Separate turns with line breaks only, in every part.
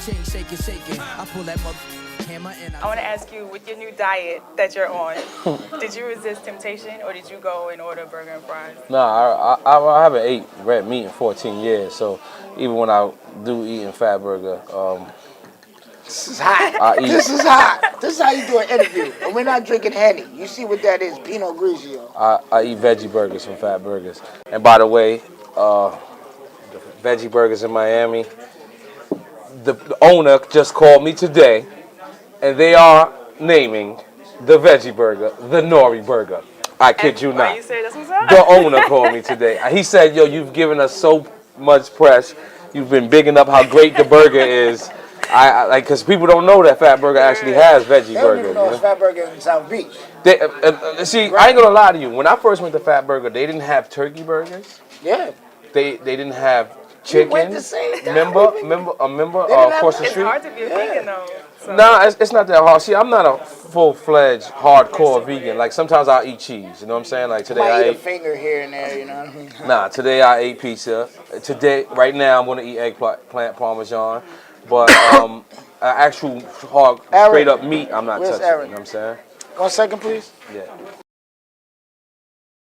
I pull that hammer and
I want to ask you, with your new diet that you're on, did you resist temptation or did you go and order burger and fries?
No, I haven't ate red meat in 14 years, so even when I do eat a fat burger,
This is hot.
I eat.
This is hot. This is how you do an interview. And we're not drinking Henny. You see what that is, Pinot Grigio.
I eat veggie burgers from Fat Burgers. And by the way, the veggie burgers in Miami, the owner just called me today, and they are naming the veggie burger the Nori burger. I kid you
Why
not.
you say this was up?
The owner called me today. He said, yo, you've given us so much press. You've been bigging up how great the burger is. I like, because people don't know that Fat Burger actually has veggie
They don't
burger.
even know it's Fat Burger in South Beach.
They, see, I ain't gonna lie to you. When I first went to Fat Burger, they didn't have turkey burgers.
Yeah.
They didn't have chicken.
went the same time.
Remember across the
It's
street.
hard to be a vegan though. So.
Nah, it's not that hard. See, I'm not a full-fledged hardcore vegan. Like sometimes I'll eat cheese. You know what I'm saying? Like today
Might
I
eat a
ate.
finger here and there, you know what I mean?
Nah, today I ate pizza. Today, right now, I'm gonna eat eggplant parmesan. But actual hard, straight up meat, I'm not touching.
Aaron?
You know what I'm saying?
1 second, please.
Yeah.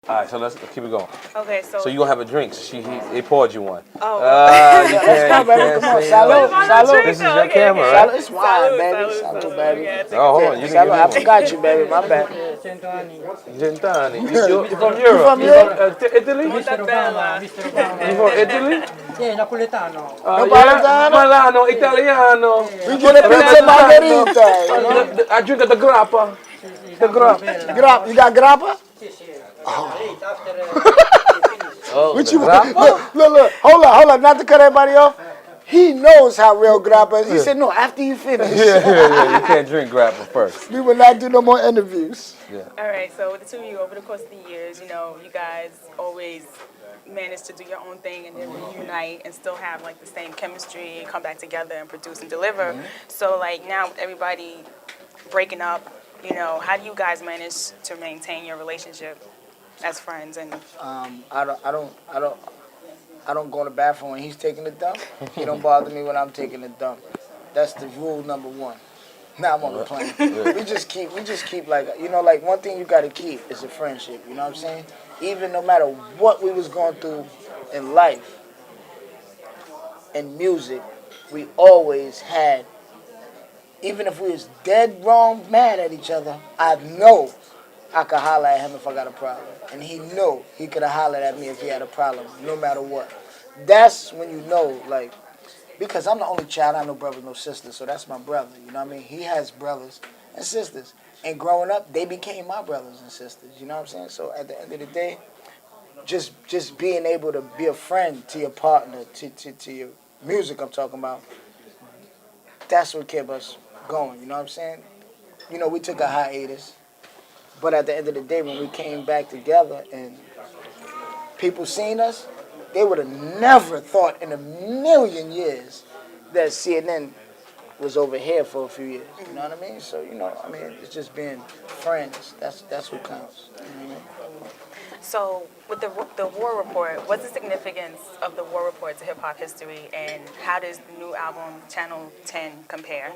All right, so let's keep it going.
Okay, so.
So you gonna have a drink? So they poured you one.
Oh.
You can't,
Come on,
say
salud,
no.
salud.
This is your camera, right?
Salud, it's wine, baby. Salud, baby.
Oh, hold on. You
Salud, I
can
forgot you, baby. My bad.
Gentani. You from Europe?
from
You from Italy?
Bella.
You from Italy?
Sì, napoletano.
Yeah? Milano, Italiano.
We get a pizza margherita. You know?
I drink at the grappa. The grappa.
You got grappa?
Oh,
What
the
you
grappa?
look. Hold on. Not to cut everybody off. He knows how real grappa is. He said, no, after you finish.
Yeah. You can't drink grappa first.
We will not do no more interviews.
Yeah.
All right, so with the two of you, over the course of the years, you know, you guys always manage to do your own thing and then reunite and still have like the same chemistry and come back together and produce and deliver. So like now with everybody breaking up, you know, how do you guys manage to maintain your relationship as friends? And
I don't go to the bathroom when he's taking a dump. He don't bother me when I'm taking a dump. That's the rule number one. Now I'm on the plane. We just keep like, you know, like one thing you got to keep is a friendship. You know what I'm saying? Even no matter what we was going through in life, in music, we always had, even if we was dead wrong, mad at each other, I know I could holler at him if I got a problem. And he knew he could have hollered at me if he had a problem, no matter what. That's when you know, like, because I'm the only child, I have no brothers, no sisters, so that's my brother, you know what I mean? He has brothers and sisters. And growing up, they became my brothers and sisters, you know what I'm saying? So at the end of the day, just being able to be a friend to your partner, to your music I'm talking about, that's what kept us going, you know what I'm saying? You know, we took a hiatus, but at the end of the day, when we came back together and people seen us, they would have never thought in a million years that CNN was over here for a few years. You know what I mean? So, you know, I mean, it's just being friends. That's what counts. You know what I mean?
so with the War Report, what's the significance of the War Report to hip-hop history, and how does the new album, Channel 10, compare?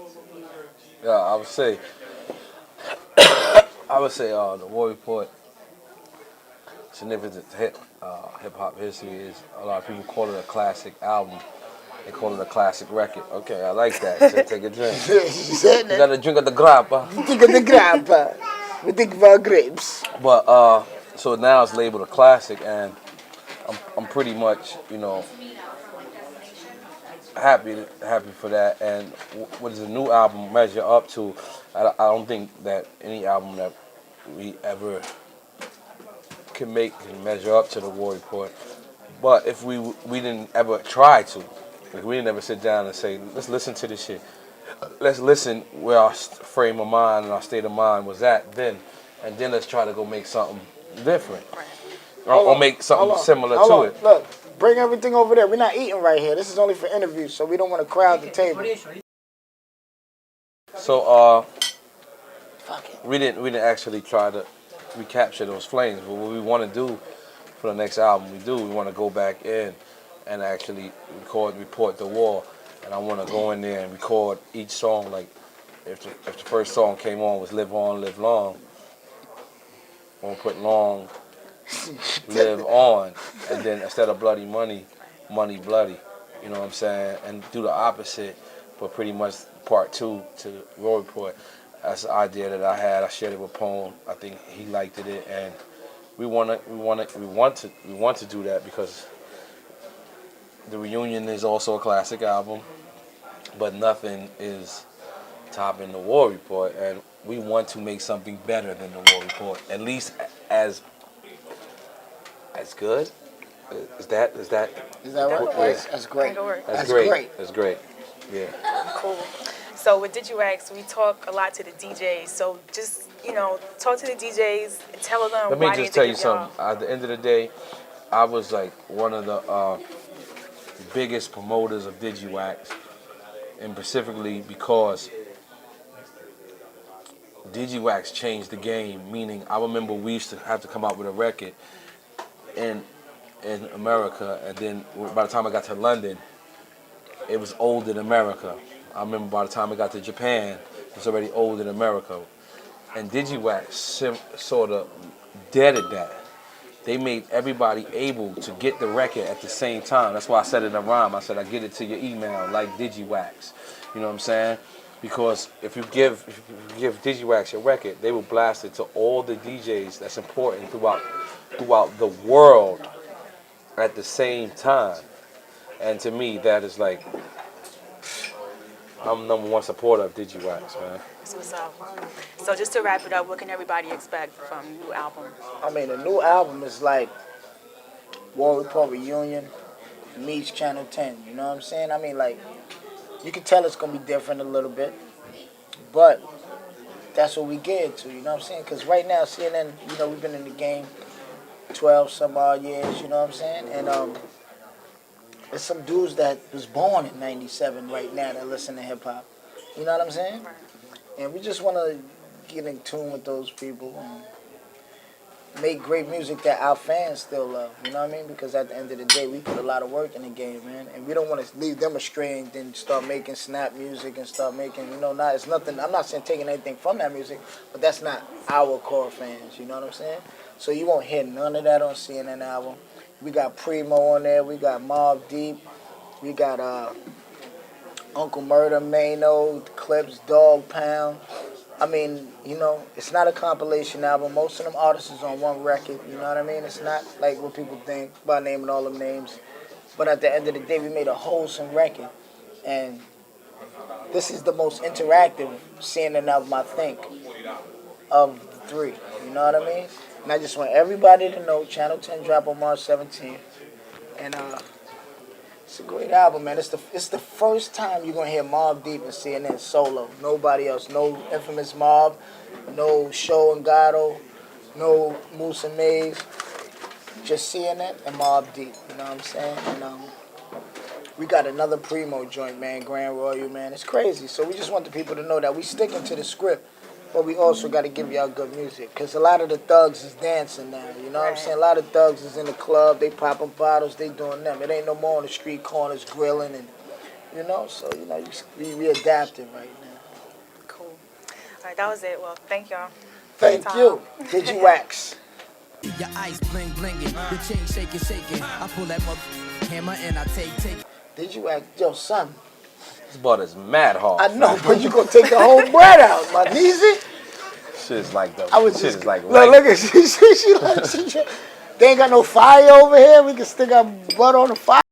Yeah, I would say the War Report, significant to hip hop history is, a lot of people call it a classic album. They call it a classic record. Okay, I like that. So take a drink. You got a drink of the grappa.
Think of the grappa. We think about grapes.
But so now it's labeled a classic, and I'm pretty much, you know, happy for that. And what does the new album measure up to? I don't think that any album that we ever can measure up to the War Report. But if we didn't ever try to, like we didn't ever sit down and say, let's listen to this shit. Let's listen where our frame of mind and our state of mind was at then, and then let's try to go make something different, or make something similar to it.
Look, bring everything over there. We're not eating right here. This is only for interviews, so we don't want to crowd the table.
So
Fuck it.
we didn't actually try to recapture those flames. But what we want to do for the next album, we want to go back in and actually report the war. and I want to go in there and record each song. Like if the first song came on was "Live On, Live Long," I'm gonna put "Long, Live On," and then instead of "Bloody Money," "Money Bloody." You know what I'm saying? And do the opposite, but pretty much part 2 to Road Report. That's an idea that I had. I shared it with Capone. I think he liked it, and we want to do that because the Reunion is also a classic album, but nothing is topping the War Report, and we want to make something better than the War Report, at least as good. Is that
right?
Yeah.
That's great.
That's
great. That's great. Yeah.
Cool. So with Digiwaxx, we talk a lot to the DJs. So just, talk to the DJs and tell them
Let me
why
just
they
tell
need
you
to give y'all.
something. At the end of the day, I was like one of the biggest promoters of Digiwaxx, and specifically because Digiwaxx changed the game. Meaning, I remember we used to have to come out with a record in America, and then by the time I got to London, it was old in America. I remember by the time I got to Japan, it was already old in America. And Digiwaxx sort of deaded that. They made everybody able to get the record at the same time. That's why I said it in a rhyme. I said, I get it to your email like Digiwaxx. You know what I'm saying? Because if you give Digiwaxx your record, they will blast it to all the DJs that's important throughout the world at the same time. And to me, that is like, I'm #1 supporter of Digiwaxx, man.
That's what's up. So just to wrap it up, what can everybody expect from the new album?
I mean, the new album is like War Report Reunion meets Channel 10. You know what I'm saying? I mean, like, you can tell it's gonna be different a little bit, but that's what we get to. You know what I'm saying? Because right now, CNN, we've been in the game 12 some odd years. You know what I'm saying? And there's some dudes that was born in '97 right now that listen to hip hop. You know what I'm saying? And we just want to get in tune with those people and make great music that our fans still love. You know what I mean? Because at the end of the day, we put a lot of work in the game, man. And we don't want to leave them astray and then start making snap music and start making, it's nothing. I'm not saying taking anything from that music, but that's not our core fans. You know what I'm saying? So you won't hear none of that on CNN album. We got Primo on there. We got Mobb Deep. We got Uncle Murder, Mano, Clips, Dog Pound. I mean, it's not a compilation album. Most of them artists is on one record. You know what I mean? It's not like what people think by naming all them names. But at the end of the day, we made a wholesome record. And this is the most interactive CNN album, I think, of the 3. You know what I mean? And I just want everybody to know Channel 10 drop on March 17th. And it's a great album, man. It's the first time you're going to hear Mobb Deep and CNN solo. Nobody else. No Infamous Mob, no Show and Gato, no Moose and Maze. Just CNN and Mobb Deep. You know what I'm saying? And we got another Primo joint, man. Grand Royal, man. It's crazy. So we just want the people to know that we sticking to the script. But we also got to give y'all good music. Because a lot of the thugs is dancing now. You know what I'm saying? A lot of thugs is in the club. They popping bottles. They doing them. It ain't no more on the street corners grilling. And, so, we adapting right now.
Cool. All right, that was it. Well, thank y'all.
Thank you. Digiwaxx.
Your ice bling blinging, your chain shaking. I pull that hammer and I take.
Digiwaxx, yo, son.
This butter's mad hard.
I know, but you gonna take the whole bread out, my niece.
Shit is like the.
I was
shit
just
is like.
look at she like they ain't got no fire over here. We can stick our butt on the fire.